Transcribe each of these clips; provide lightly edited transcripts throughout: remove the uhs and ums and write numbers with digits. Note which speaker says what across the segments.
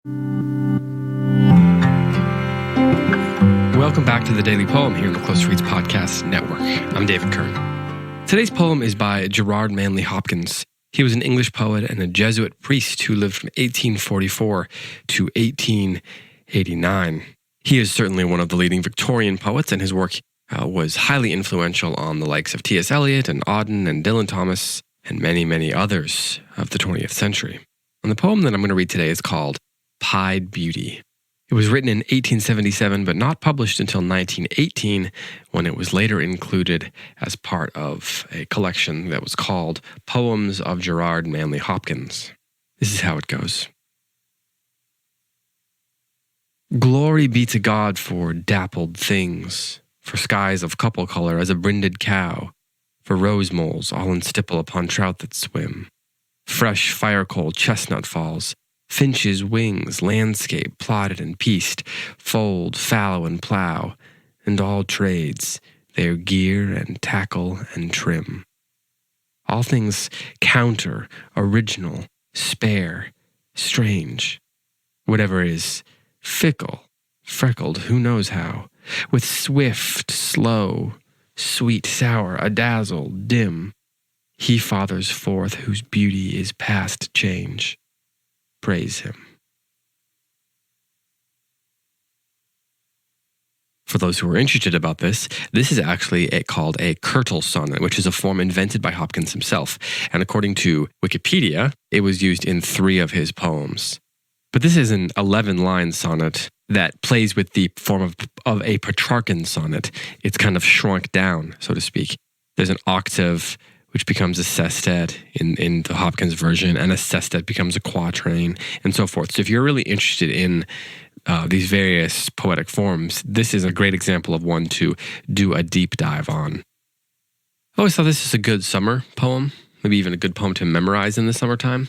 Speaker 1: Welcome back to the Daily Poem here on the Close Reads Podcast Network. I'm David Kern. Today's poem is by Gerard Manley Hopkins. He was an English poet and a Jesuit priest who lived from 1844 to 1889. He is certainly one of the leading Victorian poets, and his work was highly influential on the likes of T.S. Eliot and Auden and Dylan Thomas and many, many others of the 20th century. And the poem that I'm going to read today is called Pied Beauty. It was written in 1877, but not published until 1918, when it was later included as part of a collection that was called Poems of Gerard Manley Hopkins. This is how it goes. Glory be to God for dappled things, for skies of couple color as a brinded cow, for rose moles all in stipple upon trout that swim, fresh fire-cold chestnut falls, finches' wings, landscape plotted and pieced, fold, fallow, and plough, and all trades, their gear and tackle and trim. All things counter, original, spare, strange. Whatever is fickle, freckled, who knows how, with swift, slow, sweet, sour, a-dazzle, dim, he fathers forth whose beauty is past change. Praise him. For those who are interested about this is actually called a curtal sonnet, which is a form invented by Hopkins himself. And according to Wikipedia, it was used in 3 of his poems. But this is an 11-line sonnet that plays with the form of a Petrarchan sonnet. It's kind of shrunk down, so to speak. There's an octave which becomes a sestet in the Hopkins version, and a sestet becomes a quatrain, and so forth. So if you're really interested in these various poetic forms, this is a great example of one to do a deep dive on. I always thought this is a good summer poem, maybe even a good poem to memorize in the summertime.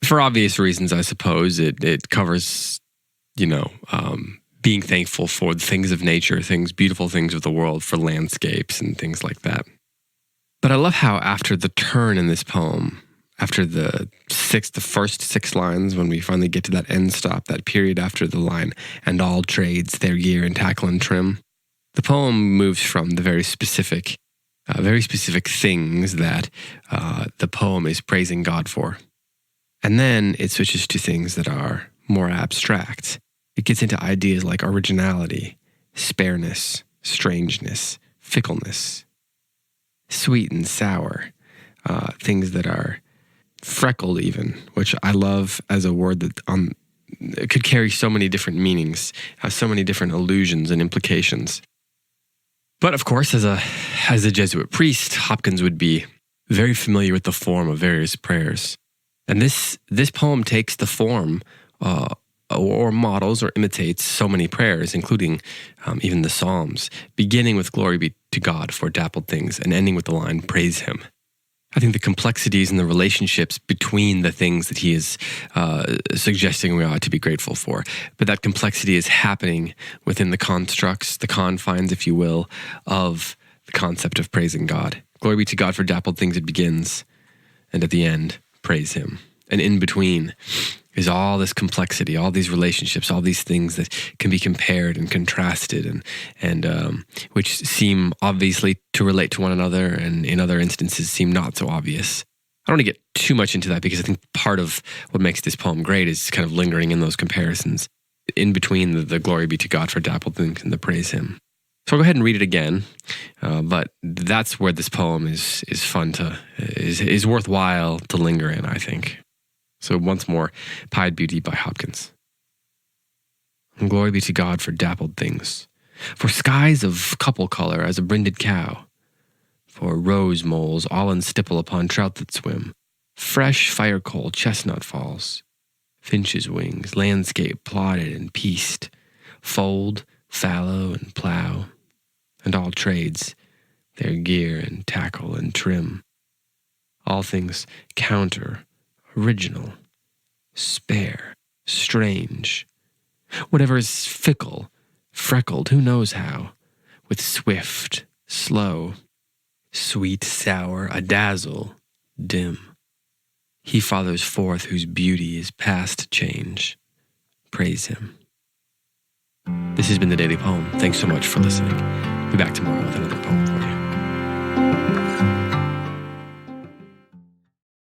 Speaker 1: For obvious reasons, I suppose. It covers, being thankful for the things of nature, beautiful things of the world, for landscapes and things like that. But I love how after the turn in this poem, after the first 6 lines, when we finally get to that end stop, that period after the line, and all trades, their gear and tackle and trim, the poem moves from the very specific things that the poem is praising God for. And then it switches to things that are more abstract. It gets into ideas like originality, spareness, strangeness, fickleness, sweet and sour, things that are freckled even, which I love as a word that it could carry so many different meanings, has so many different allusions and implications. But of course, as a Jesuit priest, Hopkins would be very familiar with the form of various prayers. And this poem takes the form or models or imitates so many prayers, including even the Psalms, beginning with glory be to God for dappled things and ending with the line, praise him. I think the complexities and the relationships between the things that he is suggesting we ought to be grateful for, but that complexity is happening within the constructs, the confines, if you will, of the concept of praising God. Glory be to God for dappled things, it begins, and at the end, praise him. And in between is all this complexity, all these relationships, all these things that can be compared and contrasted and which seem obviously to relate to one another and in other instances seem not so obvious. I don't want to get too much into that because I think part of what makes this poem great is kind of lingering in those comparisons in between the glory be to God for dappled things and the praise him. So I'll go ahead and read it again, but that's where this poem is fun is worthwhile to linger in, I think. So once more, Pied Beauty by Hopkins. And glory be to God for dappled things, for skies of couple color as a brinded cow, for rose moles all in stipple upon trout that swim, fresh fire-coal chestnut falls, finches' wings, landscape plotted and pieced, fold, fallow, and plough, and all trades, their gear and tackle and trim. All things counter, original, spare, strange. Whatever is fickle, freckled, who knows how, with swift, slow, sweet, sour, a-dazzle, dim. He fathers forth whose beauty is past change. praise him. This has been the Daily Poem. Thanks so much for listening. Be back tomorrow with another poem for you.